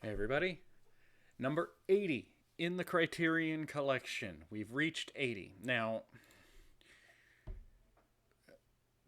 Hey, everybody. Number 80 in the Criterion collection. We've reached 80. Now,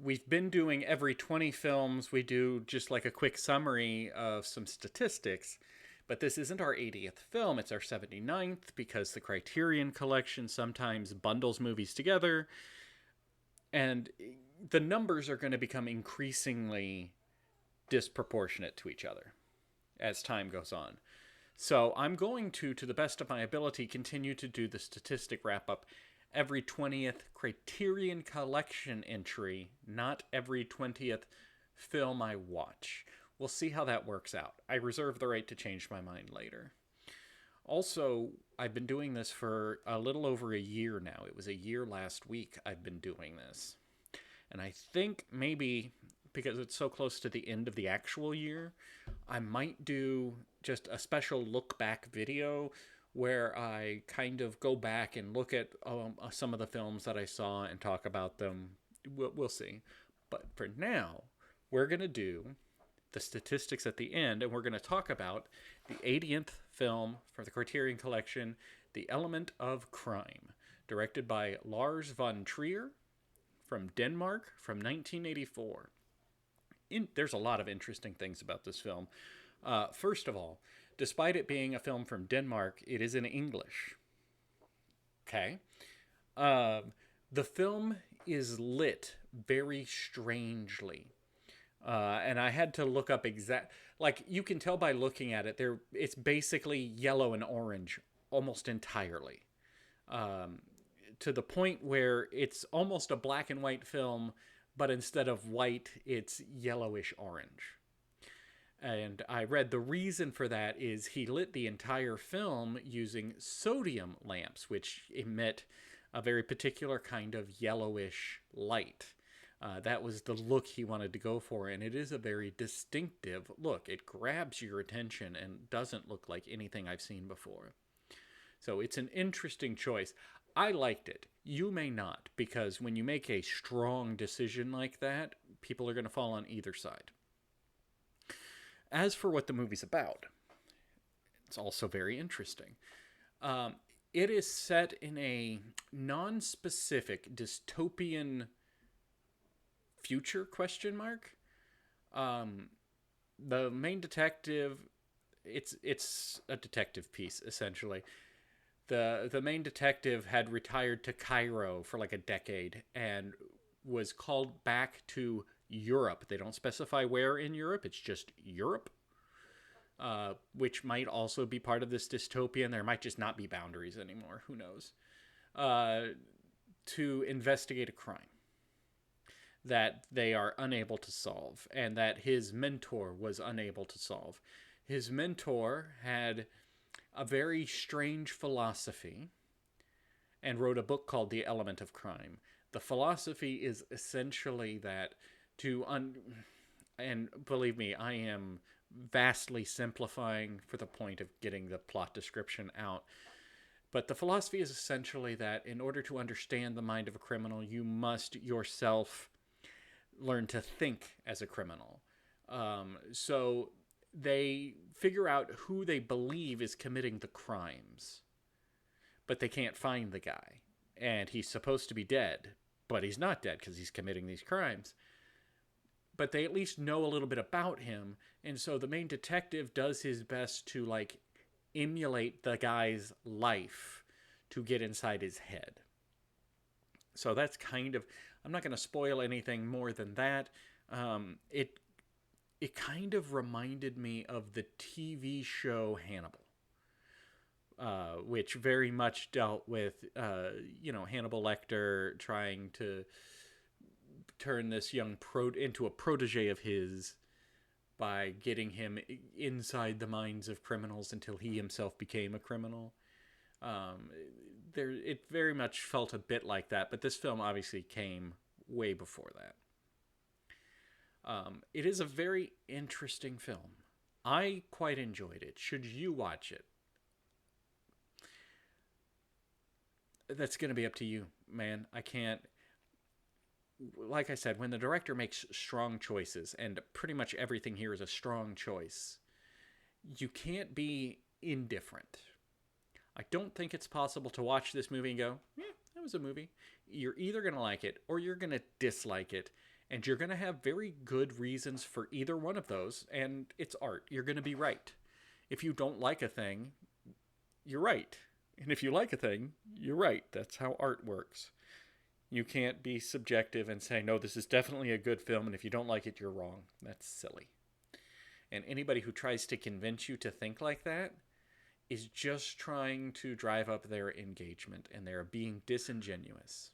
we've been doing every 20 films, we do just like a quick summary of some statistics. But this isn't our 80th film, it's our 79th because the Criterion collection sometimes bundles movies together. And the numbers are going to become increasingly disproportionate to each other as time goes on. So I'm going to the best of my ability, continue to do the statistic wrap up every 20th Criterion collection entry, not every 20th film I watch. We'll see how that works out. I reserve the right to change my mind later. Also, I've been doing this for a little over a year now. It was a year last week I've been doing this. And I think maybe because it's so close to the end of the actual year, I might do just a special look back video where I kind of go back and look at some of the films that I saw and talk about them. We'll see. But for now, we're going to do the statistics at the end, and we're going to talk about the 80th film for the Criterion Collection, The Element of Crime, directed by Lars von Trier from Denmark from 1984. There's a lot of interesting things about this film. First of all, despite it being a film from Denmark, it is in English. Okay. The film is lit very strangely. And I had to look up like you can tell by looking at it, it's basically yellow and orange almost entirely. To the point where it's almost a black and white film, but instead of white, it's yellowish orange. And I read the reason for that is he lit the entire film using sodium lamps, which emit a very particular kind of yellowish light. That was the look he wanted to go for, and it is a very distinctive look. It grabs your attention and doesn't look like anything I've seen before. So it's an interesting choice. I liked it. You may not, because when you make a strong decision like that, people are going to fall on either side. As for what the movie's about, it's also very interesting. It is set in a non-specific dystopian future question mark. The main detective, it's a detective piece essentially. The main detective had retired to Cairo for like a decade and was called back to Europe. They don't specify where in Europe, it's just Europe, which might also be part of this dystopian. There might just not be boundaries anymore. Who knows? To investigate a crime that they are unable to solve and that his mentor was unable to solve. His mentor had a very strange philosophy and wrote a book called The Element of Crime. The philosophy is essentially that and believe me, I am vastly simplifying for the point of getting the plot description out. But the philosophy is essentially that in order to understand the mind of a criminal, you must yourself learn to think as a criminal. So they figure out who they believe is committing the crimes, but they can't find the guy. And he's supposed to be dead, but he's not dead because he's committing these crimes. But they at least know a little bit about him, and so the main detective does his best to like emulate the guy's life to get inside his head. So that's kind of, I'm not going to spoil anything more than that. It kind of reminded me of the TV show Hannibal, which very much dealt with, Hannibal Lecter trying to turn this young into a protege of his by getting him inside the minds of criminals until he himself became a criminal. It very much felt a bit like that, but this film obviously came way before that. It is a very interesting film. I quite enjoyed it. Should you watch it? That's going to be up to you, man. I can't. Like I said, when the director makes strong choices, and pretty much everything here is a strong choice, You can't be indifferent. I don't think it's possible to watch this movie and go, yeah, that was a movie. You're either going to like it or you're going to dislike it. And you're going to have very good reasons for either one of those. And it's art. You're going to be right. If you don't like a thing, you're right. And if you like a thing, you're right. That's how art works. You can't be subjective and say, no, this is definitely a good film, and if you don't like it, you're wrong. That's silly. And anybody who tries to convince you to think like that is just trying to drive up their engagement, and they're being disingenuous.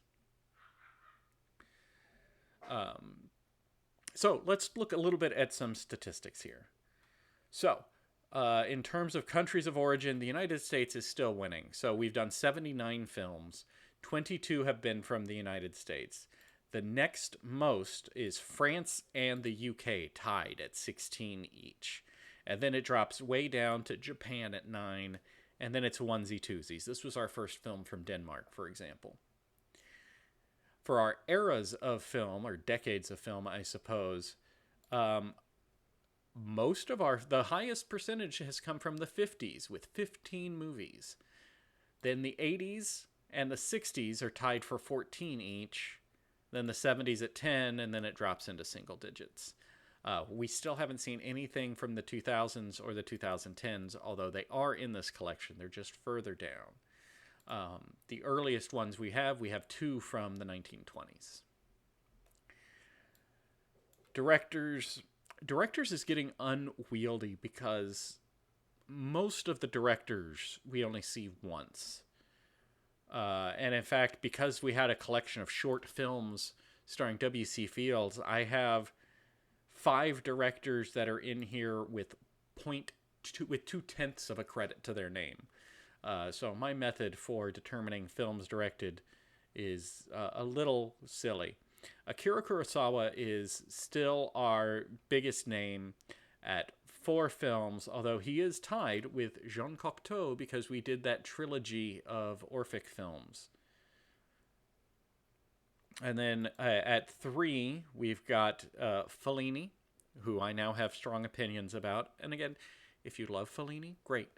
So let's look a little bit at some statistics here. So, in terms of countries of origin, the United States is still winning. So we've done 79 films. 22 have been from the United States. The next most is France and the UK, tied at 16 each. And then it drops way down to Japan at 9, and then it's onesie-twosies. This was our first film from Denmark, for example. For our eras of film, or decades of film, I suppose, most of the highest percentage has come from the 50s, with 15 movies. Then the 80s and the 60s are tied for 14 each. Then the 70s at 10, and then it drops into single digits. We still haven't seen anything from the 2000s or the 2010s, although they are in this collection. They're just further down. The earliest ones we have 2 from the 1920s. Directors is getting unwieldy because most of the directors we only see once. And in fact, because we had a collection of short films starring W.C. Fields, I have 5 directors that are in here with 0.2 of a credit to their name. So my method for determining films directed is a little silly. Akira Kurosawa is still our biggest name at 4 films, although he is tied with Jean Cocteau because we did that trilogy of Orphic films. And then at 3, we've got Fellini, who I now have strong opinions about. And again, if you love Fellini, great.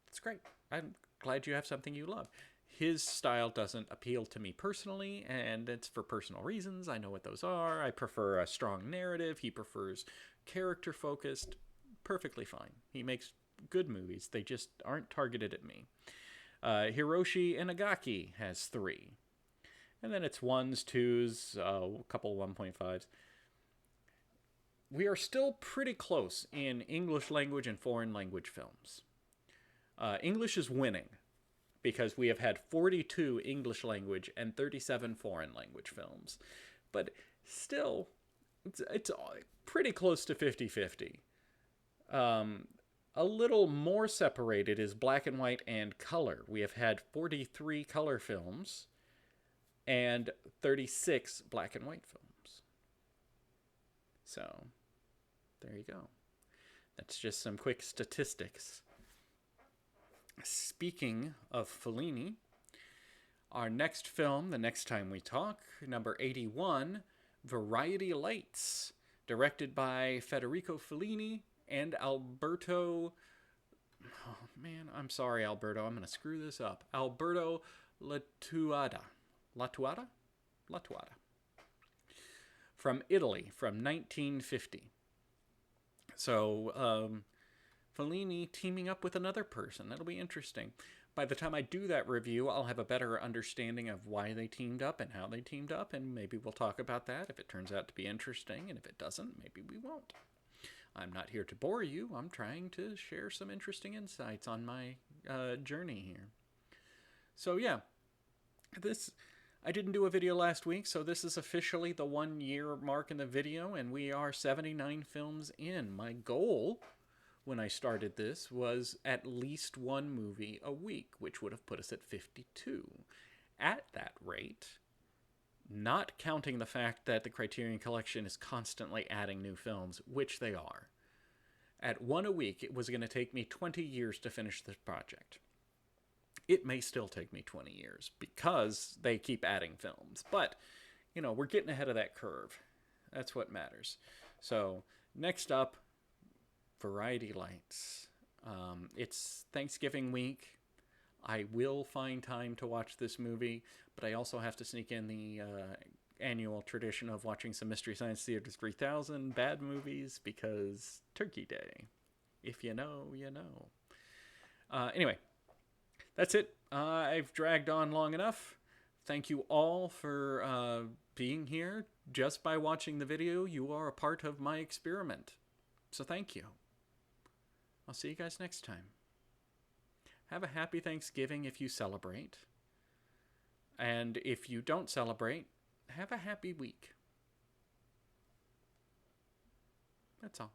It's great. I'm glad you have something you love. His style doesn't appeal to me personally, and it's for personal reasons. I know what those are. I prefer a strong narrative. He prefers character-focused. Perfectly fine. He makes good movies. They just aren't targeted at me. Hiroshi Inagaki has 3. And then it's 1s, 2s, a couple 1.5s. We are still pretty close in English language and foreign language films. English is winning because we have had 42 English language and 37 foreign language films. But still, it's pretty close to 50-50. A little more separated is black and white and color. We have had 43 color films and 36 black and white films. So, there you go. That's just some quick statistics. Speaking of Fellini, our next film, the next time we talk, number 81, Variety Lights, directed by Federico Fellini and Alberto... Oh, man, I'm sorry, Alberto. I'm going to screw this up. Alberto Latuada. Latuada? Latuada. From Italy, from 1950. So, Fellini teaming up with another person. That'll be interesting. By the time I do that review, I'll have a better understanding of why they teamed up and how they teamed up, and maybe we'll talk about that if it turns out to be interesting, and if it doesn't, maybe we won't. I'm not here to bore you. I'm trying to share some interesting insights on my journey here. So yeah, I didn't do a video last week, so this is officially the 1-year mark in the video, and we are 79 films in. My goal when I started this was at least 1 movie a week, which would have put us at 52. At that rate, not counting the fact that the Criterion Collection is constantly adding new films, which they are. At 1 a week, it was going to take me 20 years to finish this project. It may still take me 20 years because they keep adding films. But, you know, we're getting ahead of that curve. That's what matters. So, next up, Variety Lights. It's Thanksgiving week. I will find time to watch this movie, but I also have to sneak in the annual tradition of watching some Mystery Science Theater 3000 bad movies because Turkey Day. If you know, you know. Anyway, that's it. I've dragged on long enough. Thank you all for being here. Just by watching the video, you are a part of my experiment. So thank you. I'll see you guys next time. Have a happy Thanksgiving if you celebrate. And if you don't celebrate, have a happy week. That's all.